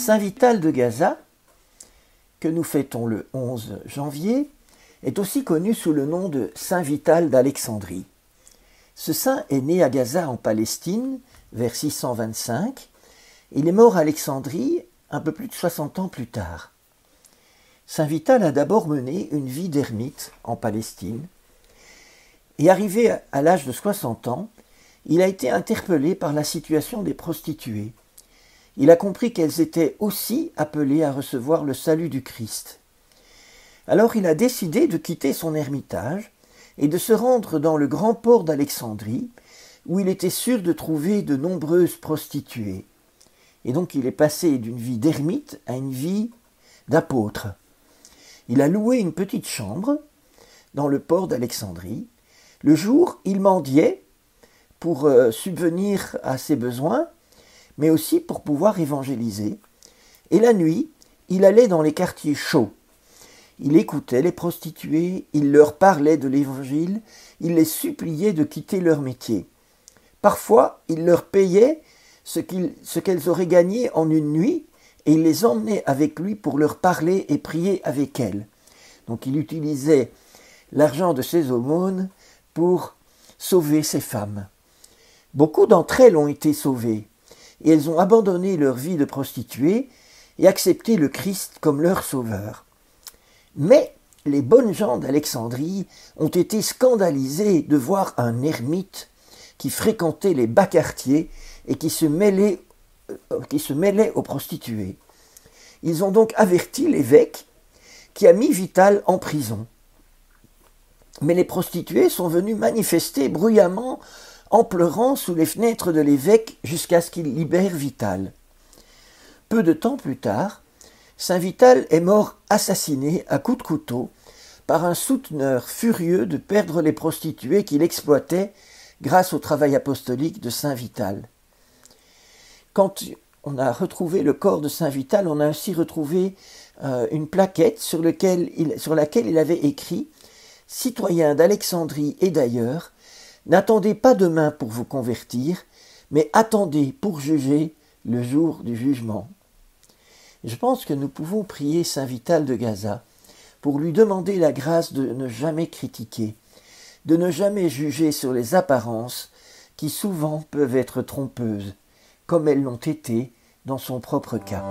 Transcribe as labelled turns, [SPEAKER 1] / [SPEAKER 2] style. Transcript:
[SPEAKER 1] Saint Vital de Gaza, que nous fêtons le 11 janvier, est aussi connu sous le nom de Saint Vital d'Alexandrie. Ce saint est né à Gaza en Palestine, vers 625. Il est mort à Alexandrie un peu plus de 60 ans plus tard. Saint Vital a d'abord mené une vie d'ermite en Palestine, et arrivé à l'âge de 60 ans, il a été interpellé par la situation des prostituées. Il a compris qu'elles étaient aussi appelées à recevoir le salut du Christ. Alors il a décidé de quitter son ermitage et de se rendre dans le grand port d'Alexandrie, où il était sûr de trouver de nombreuses prostituées. Et donc il est passé d'une vie d'ermite à une vie d'apôtre. Il a loué une petite chambre dans le port d'Alexandrie. Le jour, il mendiait pour subvenir à ses besoins, mais aussi pour pouvoir évangéliser. Et la nuit, il allait dans les quartiers chauds. Il écoutait les prostituées, il leur parlait de l'évangile, il les suppliait de quitter leur métier. Parfois, il leur payait ce qu'elles auraient gagné en une nuit, et il les emmenait avec lui pour leur parler et prier avec elles. Donc il utilisait l'argent de ses aumônes pour sauver ces femmes. Beaucoup d'entre elles ont été sauvées, et elles ont abandonné leur vie de prostituées et accepté le Christ comme leur sauveur. Mais les bonnes gens d'Alexandrie ont été scandalisés de voir un ermite qui fréquentait les bas quartiers et qui se mêlait aux prostituées. Ils ont donc averti l'évêque qui a mis Vital en prison. Mais les prostituées sont venues manifester bruyamment en pleurant sous les fenêtres de l'évêque jusqu'à ce qu'il libère Vital. Peu de temps plus tard, Saint Vital est mort assassiné à coups de couteau par un souteneur furieux de perdre les prostituées qu'il exploitait grâce au travail apostolique de Saint Vital. Quand on a retrouvé le corps de Saint Vital, on a aussi retrouvé une plaquette sur laquelle il avait écrit « Citoyens d'Alexandrie et d'ailleurs, n'attendez pas demain pour vous convertir, mais attendez pour juger le jour du jugement. » Je pense que nous pouvons prier Saint Vital de Gaza pour lui demander la grâce de ne jamais critiquer, de ne jamais juger sur les apparences qui souvent peuvent être trompeuses, comme elles l'ont été dans son propre cas.